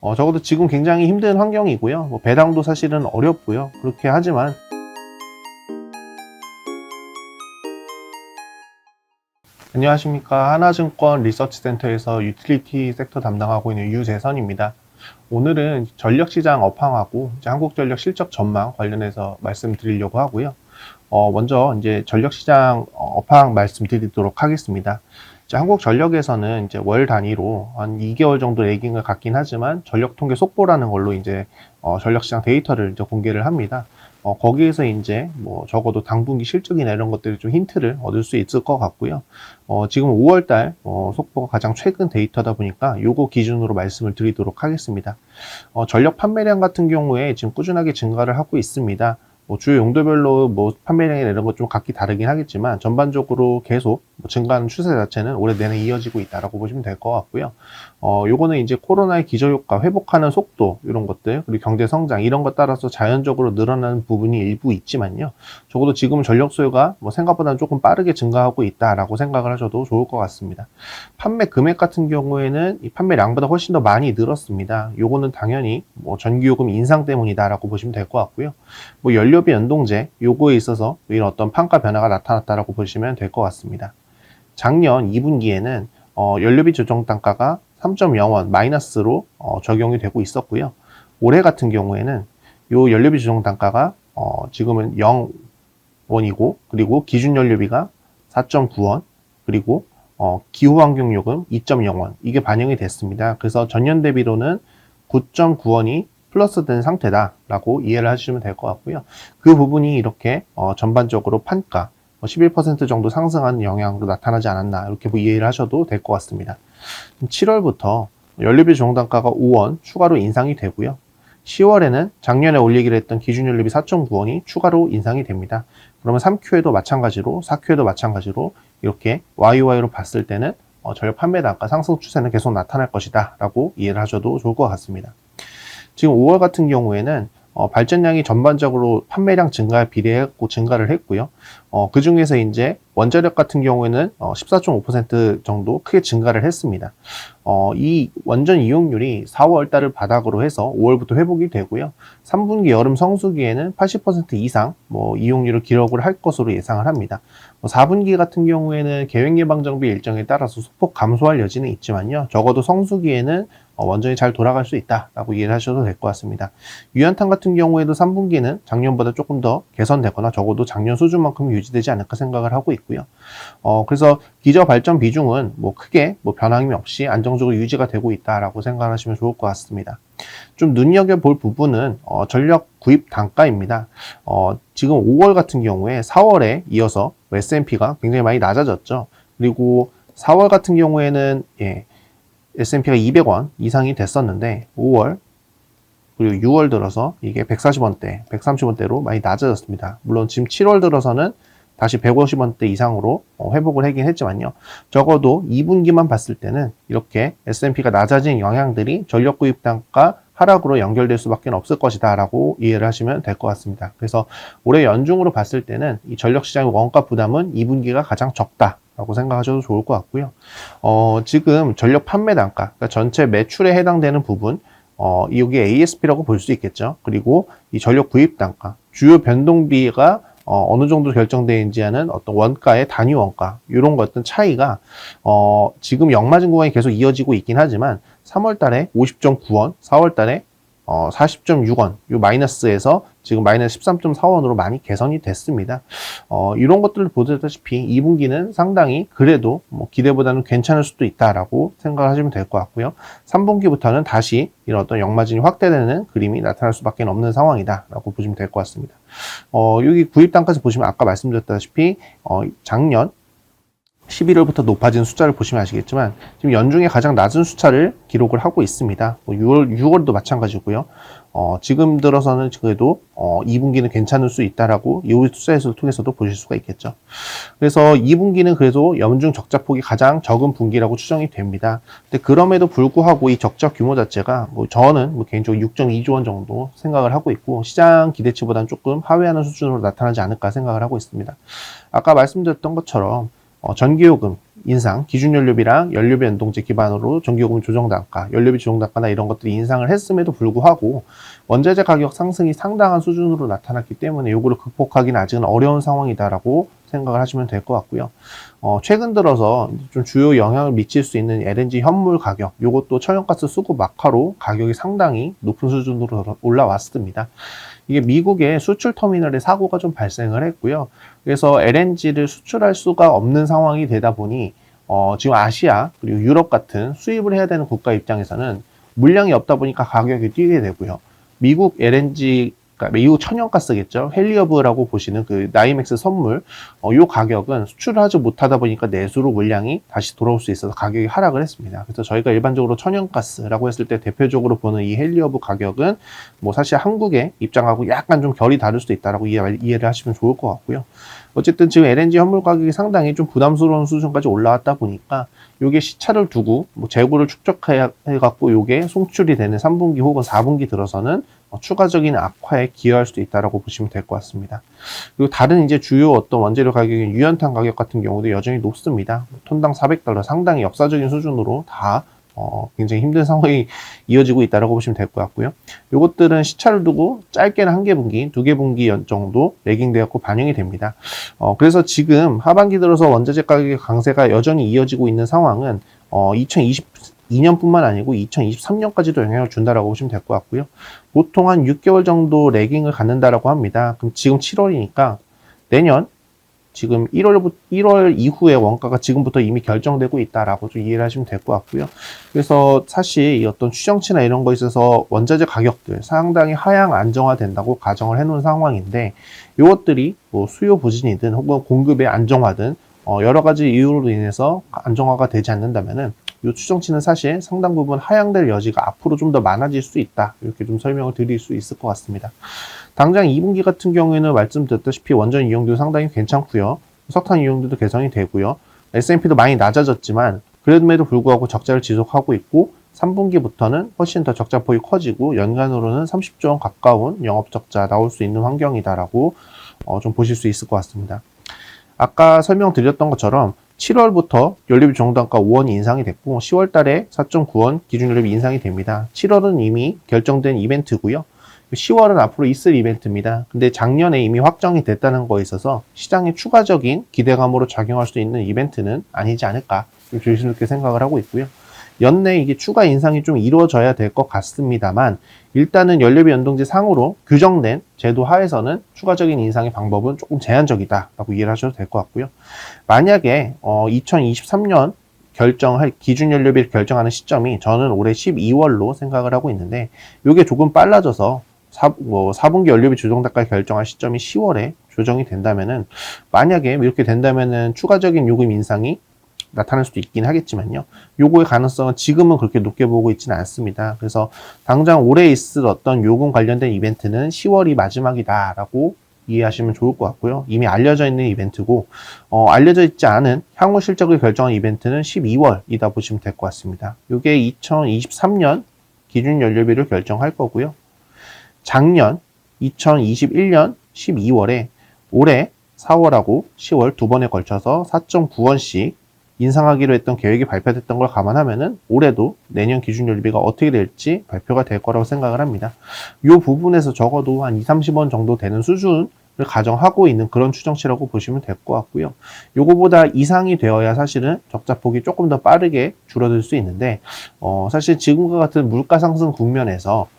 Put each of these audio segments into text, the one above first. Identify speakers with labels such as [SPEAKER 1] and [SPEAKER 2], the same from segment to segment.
[SPEAKER 1] 적어도 지금 굉장히 힘든 환경이고요. 뭐 배당도 사실은 어렵고요. 그렇게 하지만 안녕하십니까. 하나증권 리서치센터에서 유틸리티 섹터 담당하고 있는 유재선입니다. 오늘은 전력시장 업황하고 이제 한국전력 실적 전망 관련해서 말씀드리려고 하고요. 먼저 이제 전력시장 업황 말씀드리도록 하겠습니다. 이제 한국전력에서는 이제 월 단위로 한 2개월 정도 레깅을 갖긴 하지만 전력통계 속보라는 걸로 이제 전력시장 데이터를 이제 공개를 합니다. 거기에서 이제 뭐 적어도 당분기 실적이나 이런 것들이 좀 힌트를 얻을 수 있을 것 같고요. 지금 5월달 속보가 가장 최근 데이터다 보니까 요거 기준으로 말씀을 드리도록 하겠습니다. 전력 판매량 같은 경우에 지금 꾸준하게 증가를 하고 있습니다. 주요 용도별로 판매량이나 이런 것 좀 각기 다르긴 하겠지만 전반적으로 계속 증가하는 추세 자체는 올해 내내 이어지고 있다라고 보시면 될 것 같고요. 요거는 이제 코로나의 기저효과 회복하는 속도 이런 것들 그리고 경제 성장 이런 것 따라서 자연적으로 늘어나는 부분이 일부 있지만요. 적어도 지금 전력 수요가 생각보다는 조금 빠르게 증가하고 있다라고 생각을 하셔도 좋을 것 같습니다. 판매 금액 같은 경우에는 이 판매량보다 훨씬 더 많이 늘었습니다. 요거는 당연히 전기요금 인상 때문이다라고 보시면 될 것 같고요. 연료비 연동제 요거에 있어서 이런 어떤 판가 변화가 나타났다라고 보시면 될 것 같습니다. 작년 2분기에는 연료비 조정 단가가 3.0원 마이너스로 적용이 되고 있었고요. 올해 같은 경우에는 요 연료비 조정 단가가 지금은 0원이고 그리고 기준 연료비가 4.9원 그리고 기후환경요금 2.0원 이게 반영이 됐습니다. 그래서 전년 대비로는 9.9원이 플러스 된 상태다라고 이해를 하시면 될 것 같고요. 그 부분이 이렇게 전반적으로 판가 11% 정도 상승하는 영향으로 나타나지 않았나 이렇게 이해를 하셔도 될 것 같습니다. 7월부터 연료비 조정단가가 5원 추가로 인상이 되고요. 10월에는 작년에 올리기로 했던 기준연료비 4.9원이 추가로 인상이 됩니다. 그러면 3Q에도 마찬가지로 4Q에도 마찬가지로 이렇게 YOY로 봤을 때는 전력 판매 단가 상승 추세는 계속 나타날 것이다 라고 이해를 하셔도 좋을 것 같습니다. 지금 5월 같은 경우에는 발전량이 전반적으로 판매량 증가에 비례했고 증가를 했고요. 그 중에서 이제 원자력 같은 경우에는 14.5% 정도 크게 증가를 했습니다. 이 원전 이용률이 4월 달을 바닥으로 해서 5월부터 회복이 되고요. 3분기 여름 성수기에는 80% 이상 이용률을 기록을 할 것으로 예상을 합니다. 4분기 같은 경우에는 계획 예방 정비 일정에 따라서 소폭 감소할 여지는 있지만요. 적어도 성수기에는 원전이 잘 돌아갈 수 있다라고 이해를 하셔도 될 것 같습니다. 유연탄 같은 경우에도 3분기는 작년보다 조금 더 개선되거나 적어도 작년 수준만큼 유지되지 않을까 생각을 하고 있고요. 그래서 기저 발전 비중은 크게 변함이 없이 안정적으로 유지가 되고 있다라고 생각하시면 좋을 것 같습니다. 좀 눈여겨볼 부분은 전력 구입 단가입니다. 지금 5월 같은 경우에 4월에 이어서 S&P가 굉장히 많이 낮아졌죠. 그리고 4월 같은 경우에는 S&P가 200원 이상이 됐었는데 5월 그리고 6월 들어서 이게 140원대, 130원대로 많이 낮아졌습니다. 물론 지금 7월 들어서는 다시 150원대 이상으로 회복을 하긴 했지만요. 적어도 2분기만 봤을 때는 이렇게 S&P가 낮아진 영향들이 전력 구입 단가 하락으로 연결될 수밖에 없을 것이다 라고 이해를 하시면 될 것 같습니다. 그래서 올해 연중으로 봤을 때는 이 전력 시장의 원가 부담은 2분기가 가장 적다 라고 생각하셔도 좋을 것 같고요. 지금 전력 판매 단가, 그러니까 전체 매출에 해당되는 부분, 여기 ASP라고 볼 수 있겠죠. 그리고 이 전력 구입 단가, 주요 변동비가 어느 정도 결정되는지 하는 어떤 원가의 단위 원가, 이런 어떤 차이가, 지금 역마진 구간이 계속 이어지고 있긴 하지만, 3월 달에 50.9원, 4월 달에 40.6원, 요 마이너스에서 지금 마이너스 13.4원으로 많이 개선이 됐습니다. 이런 것들을 보다시피 2분기는 상당히 그래도 기대보다는 괜찮을 수도 있다라고 생각을 하시면 될 것 같고요. 3분기부터는 다시 이런 어떤 역마진이 확대되는 그림이 나타날 수밖에 없는 상황이다라고 보시면 될 것 같습니다. 여기 구입단까지 보시면 아까 말씀드렸다시피 작년 11월부터 높아진 숫자를 보시면 아시겠지만 지금 연중에 가장 낮은 숫자를 기록을 하고 있습니다. 6월도 마찬가지고요. 지금 들어서는 그래도 2분기는 괜찮을 수 있다라고 이 숫자에서 통해서도 보실 수가 있겠죠. 그래서 2분기는 그래도 연중 적자폭이 가장 적은 분기라고 추정이 됩니다. 근데 그럼에도 불구하고 이 적자 규모 자체가 저는 개인적으로 6.2조 원 정도 생각을 하고 있고 시장 기대치보다는 조금 하회하는 수준으로 나타나지 않을까 생각을 하고 있습니다. 아까 말씀드렸던 것처럼 전기요금 인상, 기준연료비랑 연료비 연동제 기반으로 전기요금 조정단가, 연료비 조정단가나 이런 것들이 인상을 했음에도 불구하고 원자재 가격 상승이 상당한 수준으로 나타났기 때문에 이거를 극복하기는 아직은 어려운 상황이다라고 생각을 하시면 될 것 같고요. 최근 들어서 좀 주요 영향을 미칠 수 있는 LNG 현물 가격, 이것도 천연가스 수급 막하로 가격이 상당히 높은 수준으로 올라왔습니다. 이게 미국의 수출 터미널에 사고가 좀 발생을 했고요. 그래서 LNG를 수출할 수가 없는 상황이 되다 보니 지금 아시아 그리고 유럽 같은 수입을 해야 되는 국가 입장에서는 물량이 없다 보니까 가격이 뛰게 되고요. 미국 LNG, 그러니까 미국 천연가스겠죠. 헬리어브라고 보시는 그 나이맥스 선물, 요 가격은 수출을 하지 못하다 보니까 내수로 물량이 다시 돌아올 수 있어서 가격이 하락을 했습니다. 그래서 저희가 일반적으로 천연가스라고 했을 때 대표적으로 보는 이 헬리어브 가격은 뭐 사실 한국의 입장하고 약간 좀 결이 다를 수도 있다라고 이해를 하시면 좋을 것 같고요. 어쨌든 지금 LNG 현물 가격이 상당히 좀 부담스러운 수준까지 올라왔다 보니까 요게 시차를 두고 뭐 재고를 축적해 갖고 요게 송출이 되는 3분기 혹은 4분기 들어서는 추가적인 악화에 기여할 수도 있다라고 보시면 될 것 같습니다. 그리고 다른 이제 주요 어떤 원재료 가격인 유연탄 가격 같은 경우도 여전히 높습니다. 톤당 $400 상당히 역사적인 수준으로 다 굉장히 힘든 상황이 이어지고 있다라고 보시면 될 것 같고요. 요것들은 시차를 두고 짧게는 한 개 분기, 두 개 분기 정도 레깅되었고 반영이 됩니다. 그래서 지금 하반기 들어서 원자재 가격의 강세가 여전히 이어지고 있는 상황은 2022년뿐만 아니고 2023년까지도 영향을 준다라고 보시면 될 것 같고요. 보통 한 6개월 정도 레깅을 갖는다라고 합니다. 그럼 지금 7월이니까 내년 지금 1월 이후에 원가가 지금부터 이미 결정되고 있다라고 좀 이해를 하시면 될 것 같고요. 그래서 사실 이 어떤 추정치나 이런 거에 있어서 원자재 가격들 상당히 하향 안정화된다고 가정을 해놓은 상황인데 이것들이 뭐 수요 부진이든 혹은 공급의 안정화든 여러 가지 이유로 인해서 안정화가 되지 않는다면은 이 추정치는 사실 상당 부분 하향될 여지가 앞으로 좀 더 많아질 수 있다. 이렇게 좀 설명을 드릴 수 있을 것 같습니다. 당장 2분기 같은 경우에는 말씀드렸다시피 원전 이용도 상당히 괜찮고요. 석탄 이용도도 개선이 되고요. S&P도 많이 낮아졌지만 그럼에도 불구하고 적자를 지속하고 있고 3분기부터는 훨씬 더 적자폭이 커지고 연간으로는 30조 원 가까운 영업적자 나올 수 있는 환경이다라고 좀 보실 수 있을 것 같습니다. 아까 설명드렸던 것처럼 7월부터 연료비 조정단가 5원이 인상이 됐고 10월 달에 4.9원 기준 연료비 인상이 됩니다. 7월은 이미 결정된 이벤트고요. 10월은 앞으로 있을 이벤트입니다. 근데 작년에 이미 확정이 됐다는 거에 있어서 시장에 추가적인 기대감으로 작용할 수 있는 이벤트는 아니지 않을까 조심스럽게 생각을 하고 있고요. 연내 이게 추가 인상이 좀 이루어져야 될 것 같습니다만 일단은 연료비 연동제 상으로 규정된 제도 하에서는 추가적인 인상의 방법은 조금 제한적이다라고 이해를 하셔도 될 것 같고요. 만약에 2023년 결정할 기준 연료비를 결정하는 시점이 저는 올해 12월로 생각을 하고 있는데 이게 조금 빨라져서 4분기 연료비 조정단가 결정할 시점이 10월에 조정이 된다면은 만약에 이렇게 된다면은 추가적인 요금 인상이 나타날 수도 있긴 하겠지만요. 요거의 가능성은 지금은 그렇게 높게 보고 있지는 않습니다. 그래서 당장 올해 있을 어떤 요금 관련된 이벤트는 10월이 마지막이다라고 이해하시면 좋을 것 같고요. 이미 알려져 있는 이벤트고 알려져 있지 않은 향후 실적을 결정한 이벤트는 12월이다 보시면 될 것 같습니다. 요게 2023년 기준 연료비를 결정할 거고요. 작년 2021년 12월에 올해 4월하고 10월 두 번에 걸쳐서 4.9원씩 인상하기로 했던 계획이 발표됐던 걸 감안하면은 올해도 내년 기준 연료비가 어떻게 될지 발표가 될 거라고 생각을 합니다. 이 부분에서 적어도 한 2-30원 정도 되는 수준을 가정하고 있는 그런 추정치라고 보시면 될 것 같고요. 요거보다 이상이 되어야 사실은 적자폭이 조금 더 빠르게 줄어들 수 있는데 사실 지금과 같은 물가 상승 국면에서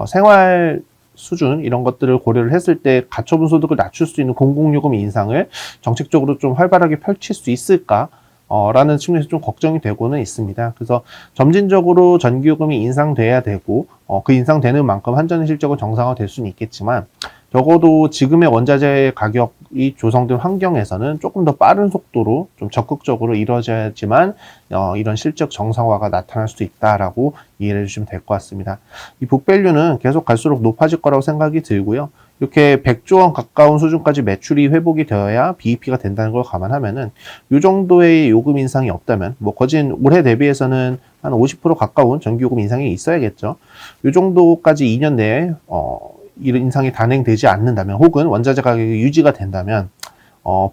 [SPEAKER 1] 생활 수준 이런 것들을 고려를 했을 때 가처분 소득을 낮출 수 있는 공공요금 인상을 정책적으로 좀 활발하게 펼칠 수 있을까? 라는 측면에서 좀 걱정이 되고는 있습니다. 그래서 점진적으로 전기요금이 인상돼야 되고 그 인상되는 만큼 한전의 실적은 정상화될 수는 있겠지만 적어도 지금의 원자재 가격이 조성된 환경에서는 조금 더 빠른 속도로 좀 적극적으로 이루어져야지만 이런 실적 정상화가 나타날 수 있다라고 이해해 주시면 될 것 같습니다. 이 북밸류는 계속 갈수록 높아질 거라고 생각이 들고요. 이렇게 100조 원 가까운 수준까지 매출이 회복이 되어야 BEP가 된다는 걸 감안하면은 이 정도의 요금 인상이 없다면 뭐 거진 올해 대비해서는 한 50% 가까운 전기요금 인상이 있어야겠죠. 이 정도까지 2년 내에 이런 인상이 단행되지 않는다면 혹은 원자재 가격이 유지가 된다면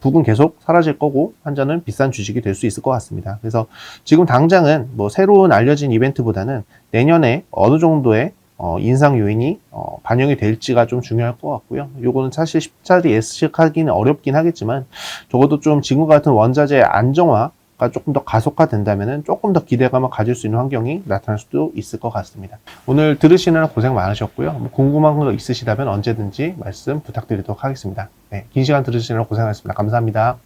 [SPEAKER 1] 북은 계속 사라질 거고 환전은 비싼 주식이 될 수 있을 것 같습니다. 그래서 지금 당장은 뭐 새로운 알려진 이벤트보다는 내년에 어느 정도의 인상 요인이 반영이 될지가 좀 중요할 것 같고요. 요거는 사실 10짜리 예측하기는 어렵긴 하겠지만 적어도 좀 지금과 같은 원자재 안정화가 조금 더 가속화된다면 조금 더 기대감을 가질 수 있는 환경이 나타날 수도 있을 것 같습니다. 오늘 들으시느라 고생 많으셨고요. 뭐 궁금한 거 있으시다면 언제든지 말씀 부탁드리도록 하겠습니다. 네, 긴 시간 들으시느라 고생하셨습니다. 감사합니다.